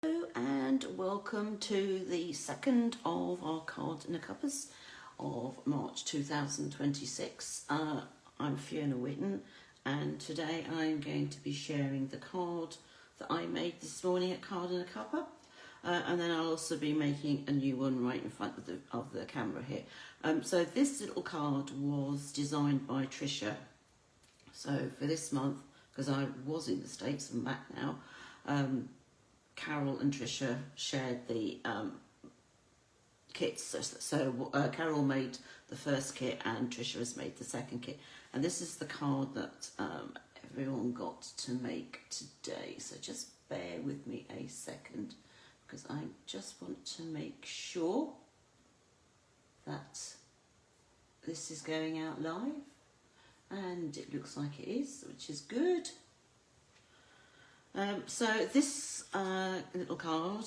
Hello and welcome to the second of our cards in the Cuppas of March 2026. I'm Fiona Whitten and today I'm going to be sharing the card that I made this morning at Card in a Cuppa, and then I'll also be making a new one right in front of the camera here. So this little card was designed by Tricia. So for this month, because I was in the States and back now, Carol and Tricia shared the kits. So Carol made the first kit and Tricia has made the second kit. And this is the card that everyone got to make today. So just bear with me a second because I just want to make sure that this is going out live. And it looks like it is, which is good. So this little card,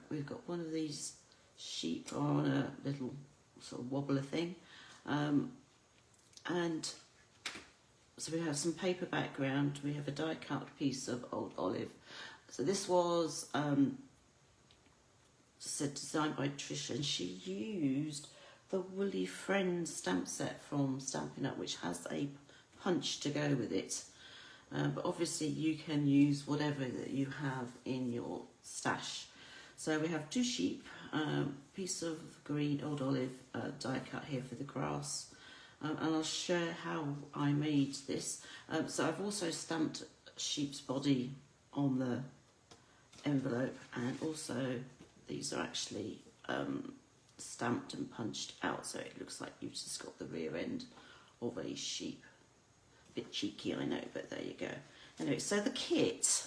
we've got one of these sheep on a little sort of wobbler thing, and so we have some paper background. We have a die cut piece of old olive. So this was designed by Tricia, and she used the Woolly Friends stamp set from Stampin Up, which has a punch to go with it. But obviously you can use whatever that you have in your stash. So we have two sheep, piece of green old olive die cut here for the grass, and I'll share how I made this. So I've also stamped sheep's body on the envelope, and also these are actually stamped and punched out, so it looks like you've just got the rear end of a sheep. Bit cheeky, I know, but there you go. Anyway, so the kit,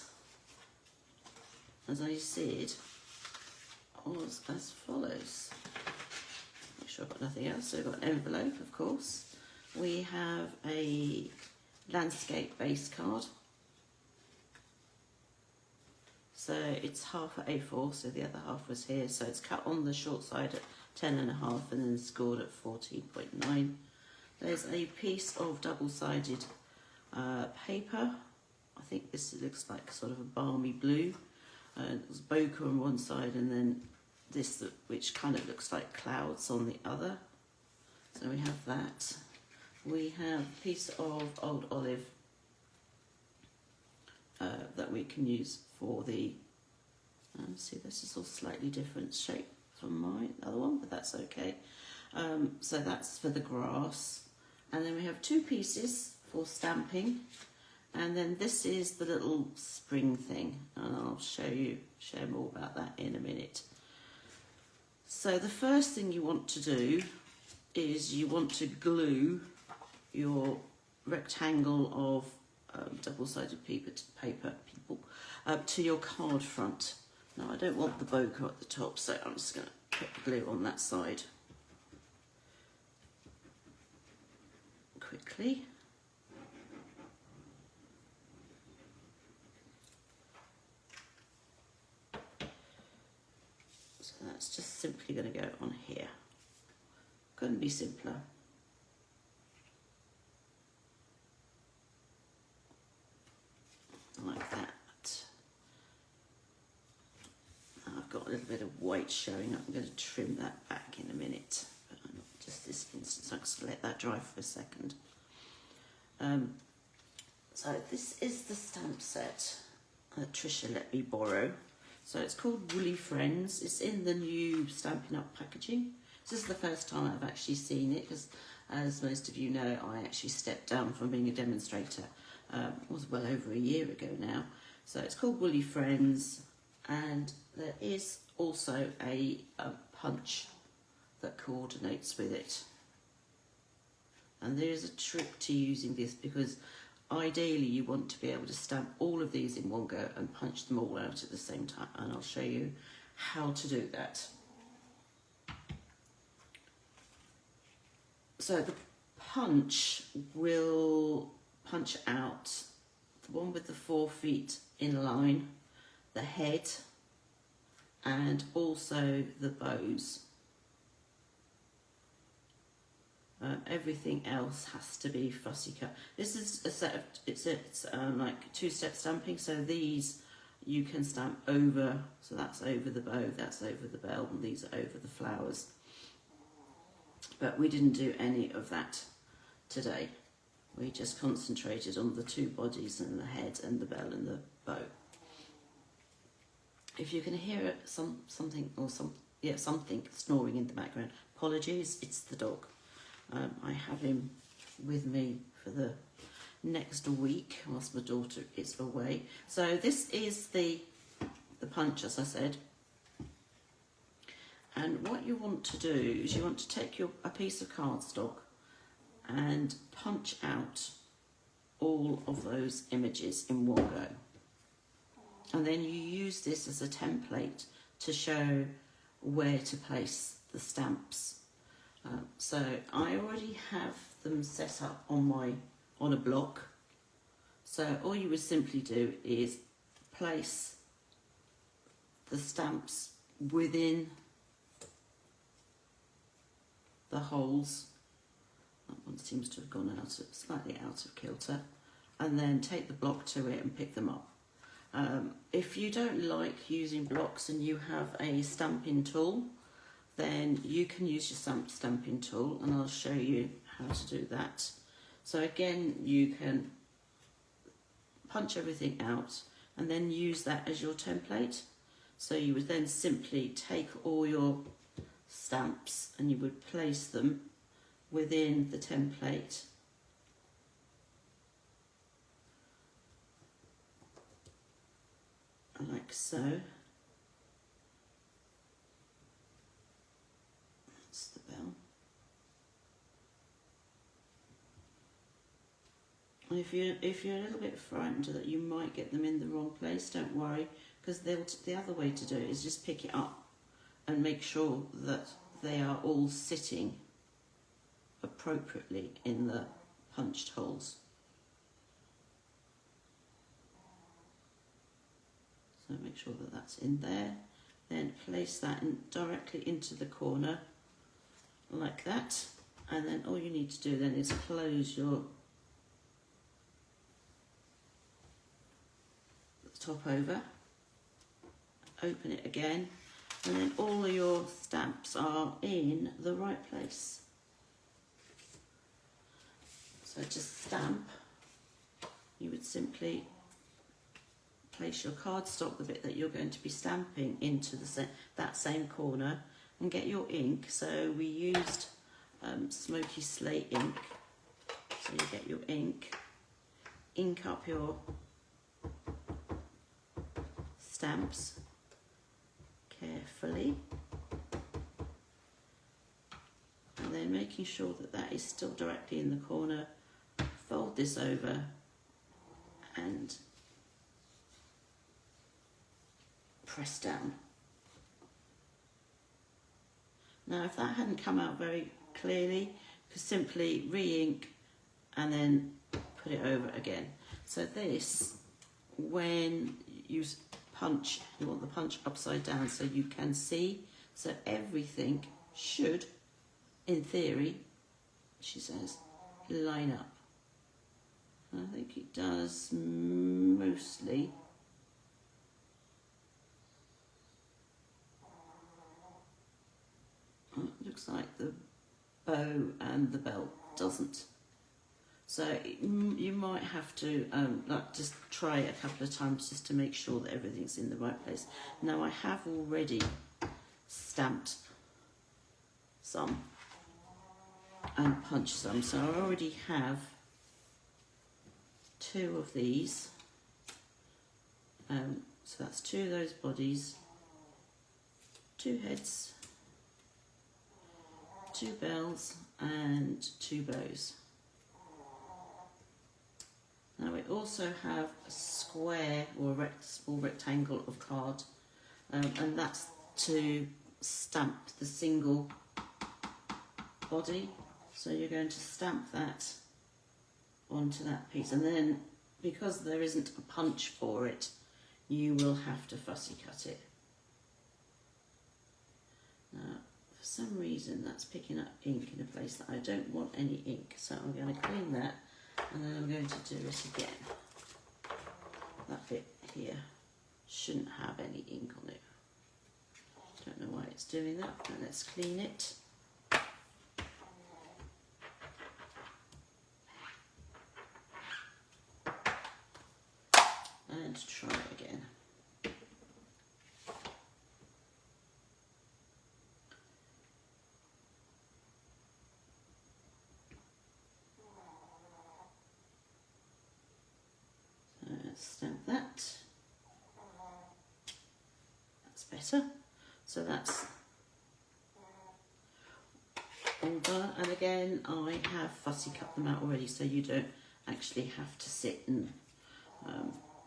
as I said, was as follows. Make sure I've got nothing else. So we've got an envelope, of course. We have a landscape base card. So it's half at A4, so the other half was here. So it's cut on the short side at 10.5 and then scored at 14.9. There's a piece of double-sided paper. I think this looks like sort of a balmy blue. There's Bokeh on one side and then this which kind of looks like clouds on the other. So we have that. We have a piece of old olive that we can use for the, see, this is all slightly different shape from my other one, but that's okay. So that's for the grass. And then we have two pieces for stamping, and then this is the little spring thing, and I'll share more about that in a minute. So the first thing you want to do is you want to glue your rectangle of double-sided paper to your card front. Now I don't want the bokeh at the top, so I'm just going to put the glue on that side quickly. So that's just simply going to go on here. Couldn't be simpler. Like that. Now I've got a little bit of white showing up. I'm going to trim that back in a minute. Just this instance, I'm just going to let that dry for a second. So this is the stamp set that Tricia let me borrow. So it's called Woolly Friends. It's in the new Stampin' Up packaging. This is the first time I've actually seen it because, as most of you know, I actually stepped down from being a demonstrator. It was well over a year ago now. So it's called Woolly Friends, and there is also a punch that coordinates with it. And there is a trick to using this because ideally you want to be able to stamp all of these in one go and punch them all out at the same time, and I'll show you how to do that. So the punch will punch out the one with the 4 feet in line, the head, and also the bows. Everything else has to be fussy cut. This is a set of, it's like 2-step stamping, so these you can stamp over, so that's over the bow, that's over the bell, and these are over the flowers. But we didn't do any of that today. We just concentrated on the two bodies and the head and the bell and the bow. If you can hear something snoring in the background, apologies, it's the dog. I have him with me for the next week whilst my daughter is away. So this is the punch, as I said. And what you want to do is you want to take a piece of cardstock and punch out all of those images in one go. And then you use this as a template to show where to place the stamps. So I already have them set up on a block. So all you would simply do is place the stamps within the holes. That one seems to have gone slightly out of kilter. And then take the block to it and pick them up. If you don't like using blocks and you have a stamping tool, then you can use your stamping tool, and I'll show you how to do that. So again, you can punch everything out and then use that as your template. So you would then simply take all your stamps and you would place them within the template. Like so. That's the bell. And if you're a little bit frightened that you might get them in the wrong place, don't worry, because the other way to do it is just pick it up and make sure that they are all sitting appropriately in the punched holes. So make sure that that's in there. Then place that directly into the corner like that. And then all you need to do then is close your top over, open it again, and then all of your stamps are in the right place. So to stamp, you would simply place your cardstock, the bit that you're going to be stamping, into that same corner, and get your ink. So we used Smoky Slate ink. So you get your ink up your stamps carefully, and then making sure that that is still directly in the corner. Fold this over and press down. Now if that hadn't come out very clearly, you could simply re-ink and then put it over again. So this, when you punch, you want the punch upside down so you can see, so everything should, in theory, she says, line up. I think it does mostly. It looks like the bow and the bell doesn't. So you might have to just try it a couple of times just to make sure that everything's in the right place. Now I have already stamped some and punched some, so I already have 2 of these. So that's 2 of those bodies, 2 heads, 2 bells and 2 bows. Now we also have a square or a small rectangle of card, and that's to stamp the single body. So you're going to stamp that onto that piece, and then because there isn't a punch for it, you will have to fussy cut it. Now for some reason that's picking up ink in a place that I don't want any ink, so I'm going to clean that. And then I'm going to do it again, that bit here. shouldn't have any ink on it. Don't know why it's doing that, but let's clean it. And try again. So let's stamp that. That's better. So that's all done. And again, I have fussy cut them out already, so you don't actually have to sit and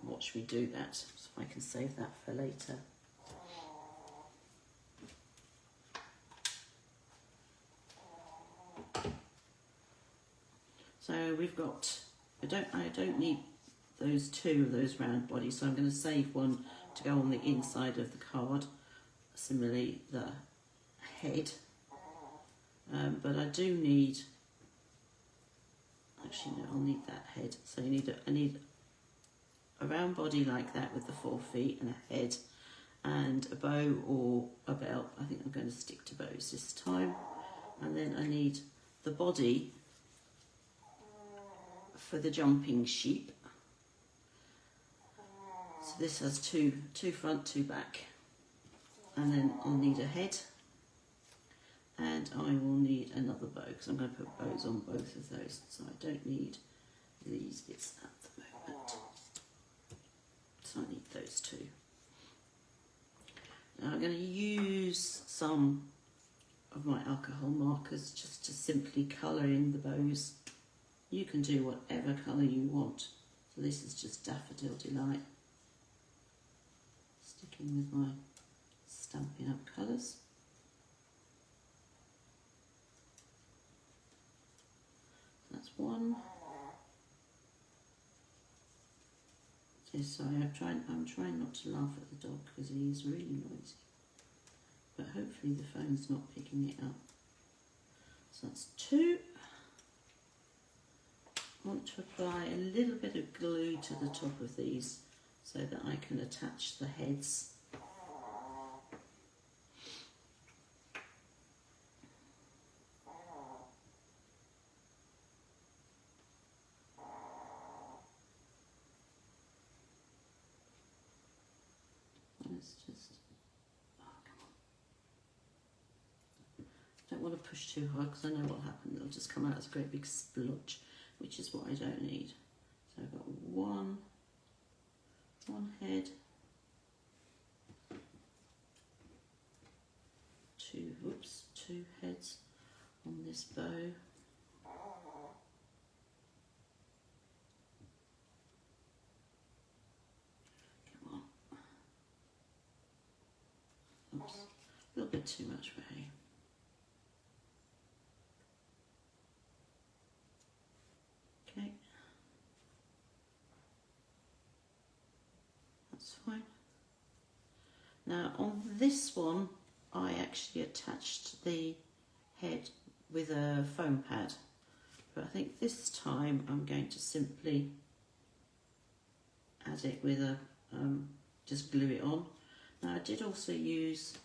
watch me do that. So I can save that for later. So we've got, I don't need those two of those round bodies, so I'm going to save one to go on the inside of the card. Similarly, the head. But I do need, actually no, I'll need that head. So you need I need a round body like that with the 4 feet and a head and a bow or a belt. I think I'm going to stick to bows this time. And then I need the body for the jumping sheep. So this has two front, 2 back. And then I'll need a head. And I will need another bow because I'm going to put bows on both of those. So I don't need these bits at the moment. So I need those two. Now I'm going to use some of my alcohol markers just to simply colour in the bows. You can do whatever colour you want. So this is just Daffodil Delight. Sticking with my Stampin' Up colours. That's one. So sorry, I'm trying not to laugh at the dog because he is really noisy. But hopefully the phone's not picking it up. So that's 2. I want to apply a little bit of glue to the top of these so that I can attach the heads. Let's just, oh, come on. Don't want to push too hard because I know what happened. They'll just come out as a great big splodge, which is what I don't need. So I've got one head, 2 heads on this bow. Come on. Oops, a little bit too much for hay. Okay. That's fine. Now on this one, I actually attached the head with a foam pad, but I think this time I'm going to simply add it with a, just glue it on. Now I did also use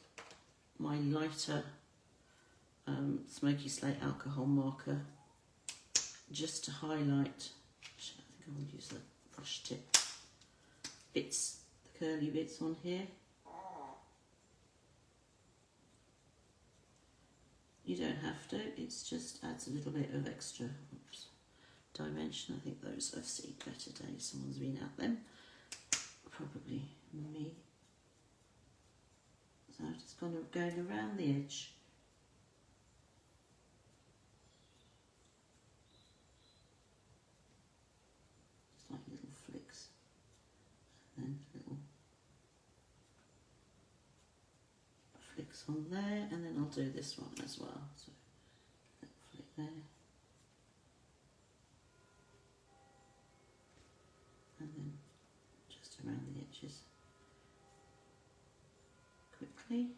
my lighter Smoky Slate alcohol marker just to highlight, actually I think I will use the brush tip bits, the curly bits on here. You don't have to, it just adds a little bit of extra dimension. I think those have seen better days. Someone's been at them, probably me. So I'm just kind of going around the edge. Just like little flicks. And then little flicks on there, and then I'll do this one as well. So little flick there. And then just around the edges. Quickly.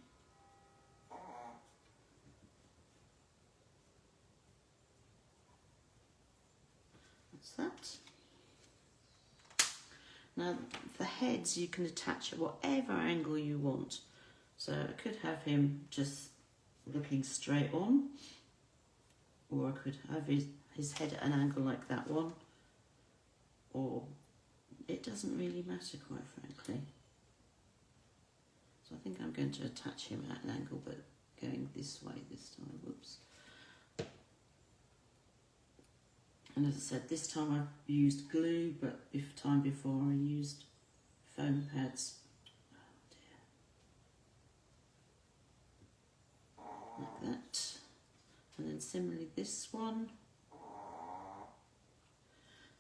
That's that. Now the heads you can attach at whatever angle you want. So I could have him just looking straight on, or I could have his head at an angle like that one, or it doesn't really matter, quite frankly. So I think I'm going to attach him at an angle, but going this way this time. Whoops. And as I said, this time I've used glue, but time before I used foam pads. Oh dear. Like that. And then similarly this one.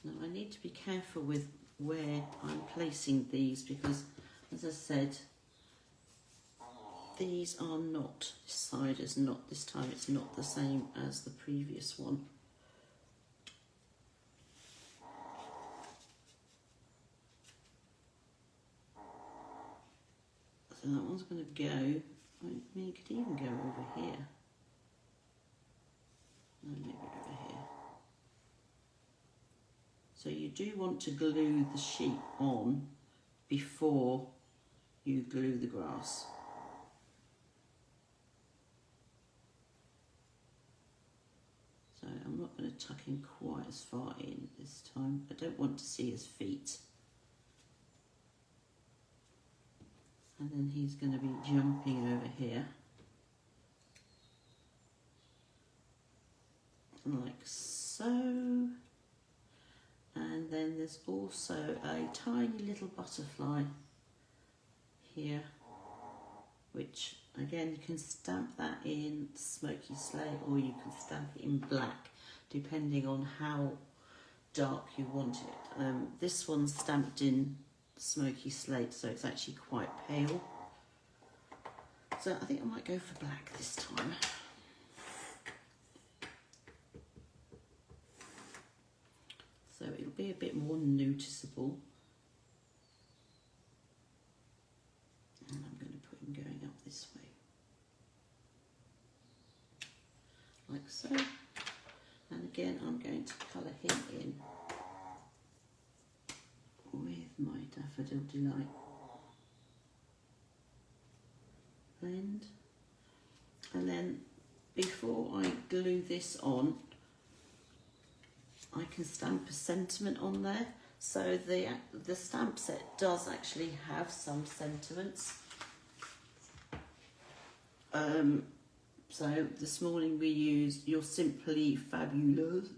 Now I need to be careful with where I'm placing these, because as I said, these are not, this side is not, this time it's not the same as the previous one. So that one's going to go, I mean, it could even go over here. No, maybe over here. So you do want to glue the sheep on before you glue the grass. So I'm not going to tuck him quite as far in this time. I don't want to see his feet. And then he's going to be jumping over here. Like so. And then there's also a tiny little butterfly here, which again you can stamp that in Smoky Slate, or you can stamp it in black, depending on how dark you want it. This one's stamped in Smoky Slate, so it's actually quite pale. So I think I might go for black this time. So it'll be a bit more noticeable. And I'm going to put him going up this way. Like so. And again, I'm going to colour him in with my Daffodil Delight blend. And then before I glue this on, I can stamp a sentiment on there. So the stamp set does actually have some sentiments. So this morning we used "You're Simply Fabulous,"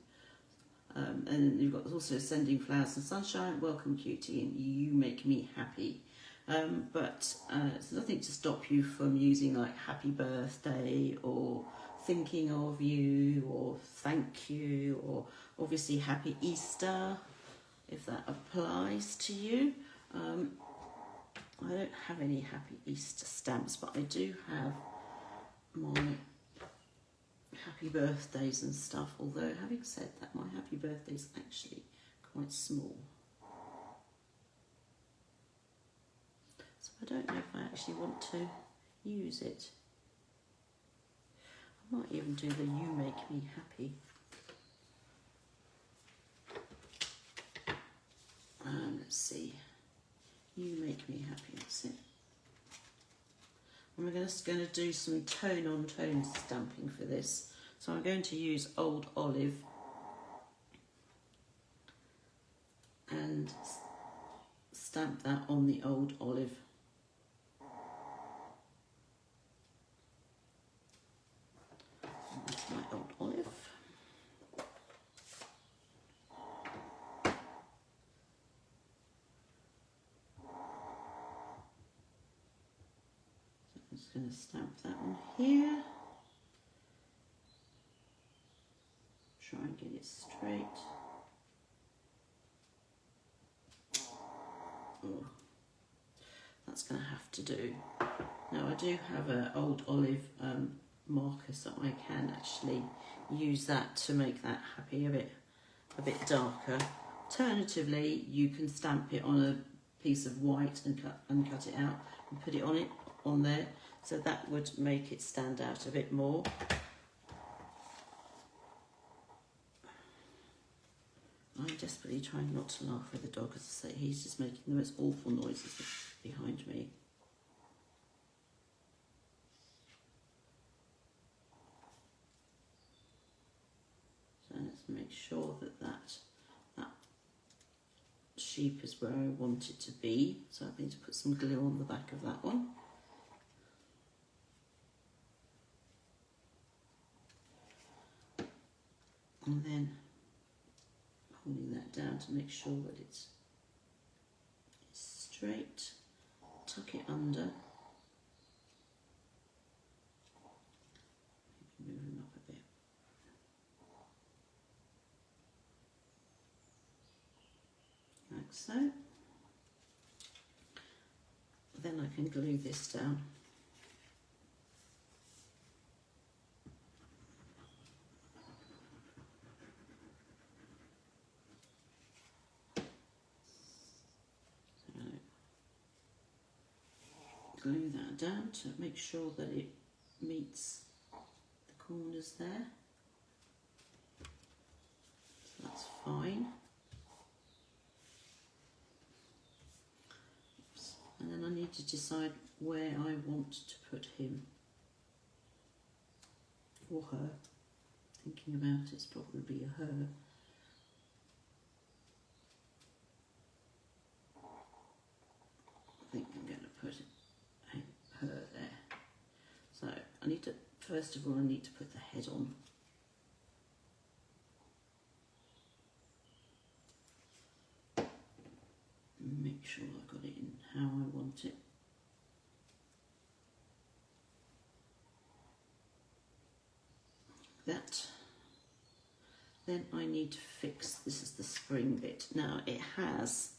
and you've got also "Sending Flowers and Sunshine," "Welcome Cutie," and "You Make Me Happy." But it's nothing to stop you from using like "Happy Birthday" or "Thinking of You" or "Thank You," or obviously "Happy Easter," if that applies to you. I don't have any Happy Easter stamps, but I do have my happy birthdays and stuff, although having said that, my happy birthday is actually quite small. So I don't know if I actually want to use it. I might even do the "You Make Me Happy." Let's see. "You Make Me Happy," that's it. And we're just going to do some tone-on-tone stamping for this. So I'm going to use Old Olive and stamp that on the Old Olive. And that's my Old Olive. I'm just going to stamp that on here. Try and get it straight. Oh, that's going to have to do. Now I do have an Old Olive marker, so I can actually use that to make that happy a bit darker. Alternatively, you can stamp it on a piece of white and cut it out and put it on there, so that would make it stand out a bit more. I desperately carefully trying not to laugh with the dog. As I say, he's just making the most awful noises behind me. So let's make sure that that sheep is where I want it to be. So I'm going to put some glue on the back of that one. And then holding that down to make sure that it's straight, tuck it under, maybe move them up a bit. Like so. Then I can glue this down. Glue that down to make sure that it meets the corners there. So that's fine. Oops. And then I need to decide where I want to put him or her. Thinking about it's probably a her. I think I'm going to put her there. So I need to, first of all, I need to put the head on. Make sure I've got it in how I want it. That. Then I need to fix, this is the spring bit. Now it has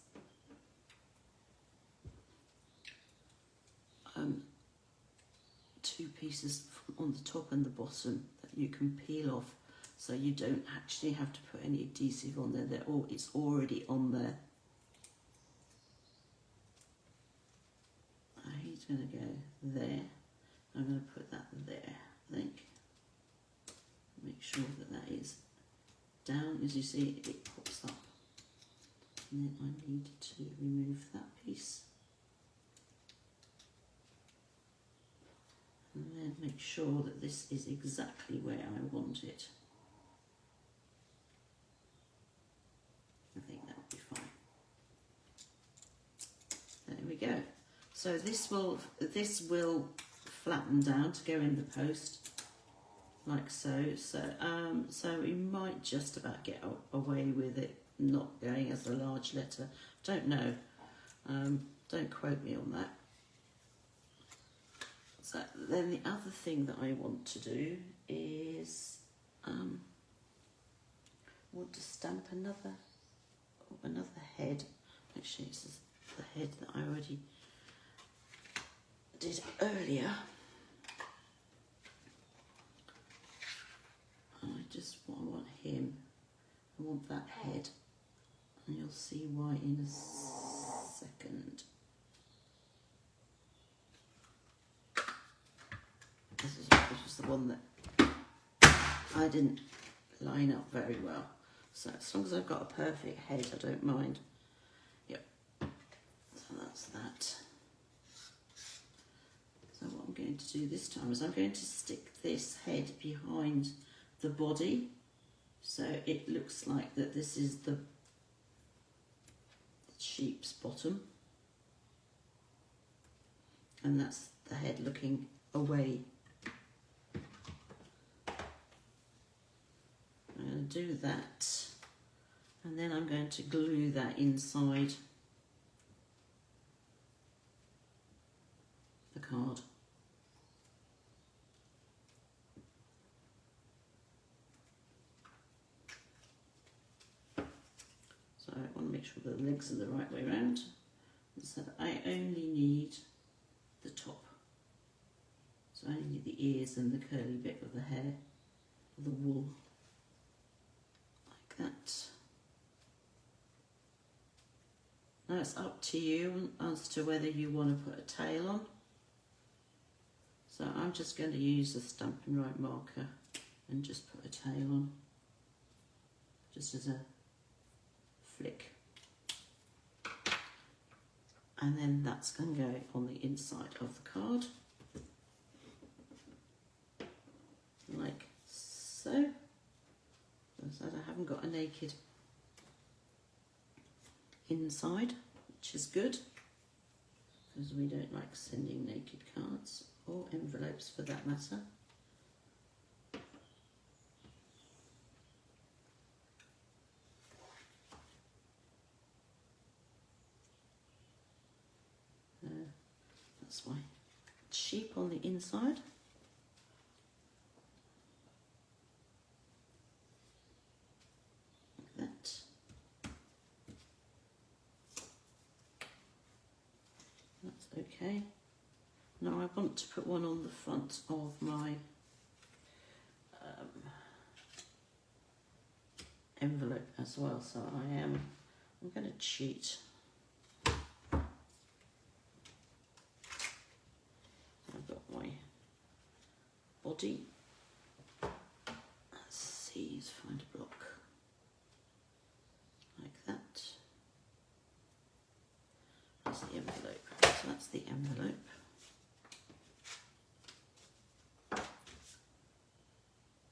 two pieces on the top and the bottom that you can peel off, so you don't actually have to put any adhesive on there. It's already on there. He's going to go there. I'm going to put that there, I think. Make sure that that is down. As you see, it pops up. And then I need to remove that piece. And then make sure that this is exactly where I want it. I think that would be fine. There we go. So this will flatten down to go in the post, like so. So we might just about get away with it not going as a large letter. Don't know. Don't quote me on that. So then the other thing that I want to do is want to stamp another head. Actually, this is the head that I already did earlier. I want him. I want that head, and you'll see why in a second. This was the one that I didn't line up very well. So as long as I've got a perfect head, I don't mind. Yep. So that's that. So what I'm going to do this time is I'm going to stick this head behind the body, so it looks like that this is the sheep's bottom, and that's the head looking away. I'm going to do that, and then I'm going to glue that inside the card. So I want to make sure the legs are the right way around, so that I only need the top. So I only need the ears and the curly bit of the hair, the wool. That. Now it's up to you as to whether you want to put a tail on. So I'm just going to use the Stampin' Right marker and just put a tail on, just as a flick. And then that's going to go on the inside of the card, like so. As I said, I haven't got a naked inside, which is good, because we don't like sending naked cards, or envelopes for that matter. That's my sheep on the inside. Like that. That's okay. Now I want to put one on the front of my envelope as well, so I'm going to cheat. I've got my body. Let's see, let's find a block like that. That's the envelope. So that's the envelope.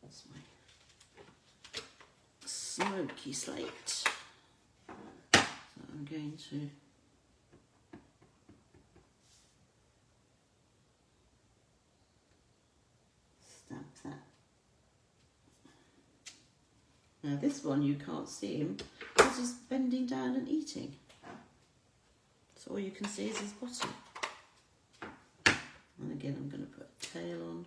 That's my Smoky slate. So I'm going to stamp that. Now this one you can't see him because he's bending down and eating. So all you can see is his bottom. And again I'm going to put a tail on.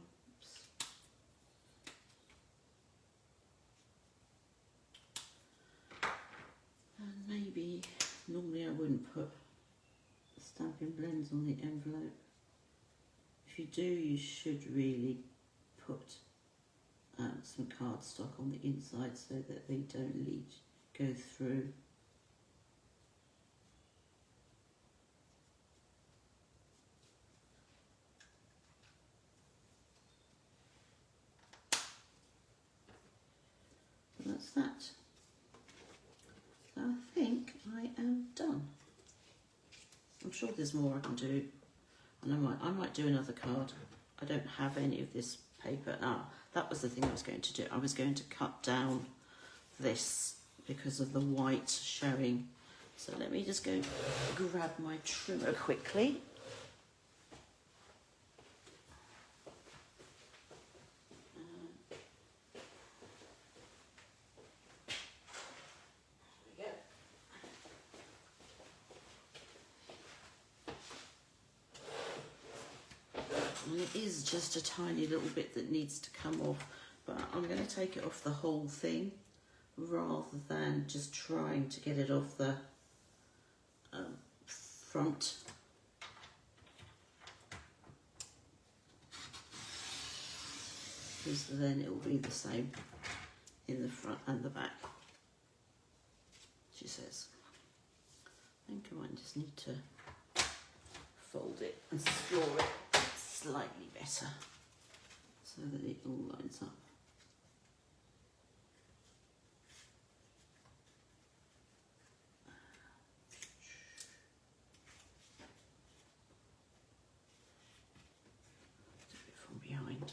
Maybe, normally I wouldn't put stamping blends on the envelope. If you do, you should really put some cardstock on the inside so that they don't go through. And that's that. I think I am done. I'm sure there's more I can do, and I might do another card. I don't have any of this paper. That was the thing I was going to do. I was going to cut down this because of the white showing. So let me just go grab my trimmer quickly. And it is just a tiny little bit that needs to come off, but I'm going to take it off the whole thing rather than just trying to get it off the front. Because then it will be the same in the front and the back, she says. I think I might just need to fold it and score it slightly better so that it all lines up. Do it from behind.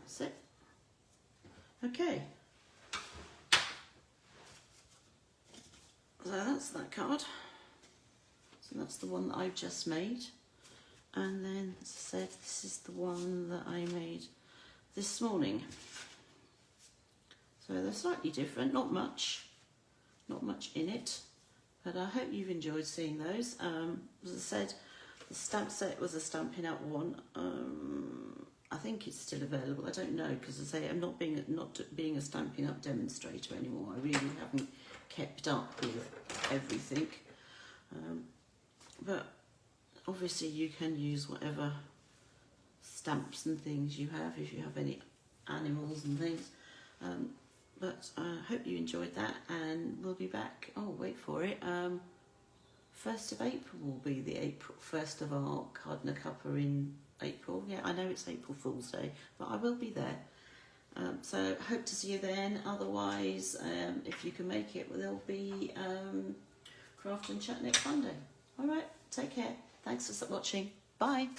That's it. Okay. So that's that card. So that's the one that I've just made. And then, as I said, this is the one that I made this morning. So they're slightly different, not much in it. But I hope you've enjoyed seeing those. As I said, the stamp set was a Stampin' Up one. I think it's still available. I don't know, because I say I'm not being a Stampin' Up demonstrator anymore. I really haven't kept up with everything, but obviously you can use whatever stamps and things you have if you have any animals and things, but I hope you enjoyed that, and we'll be back. Oh, wait for it. 1st of April will be the first of our Cuppa in April. Yeah, I know it's April Fool's Day, but I will be there. So hope to see you then. Otherwise, if you can make it, there'll be Craft and Chat next Monday. All right, take care. Thanks for watching. Bye.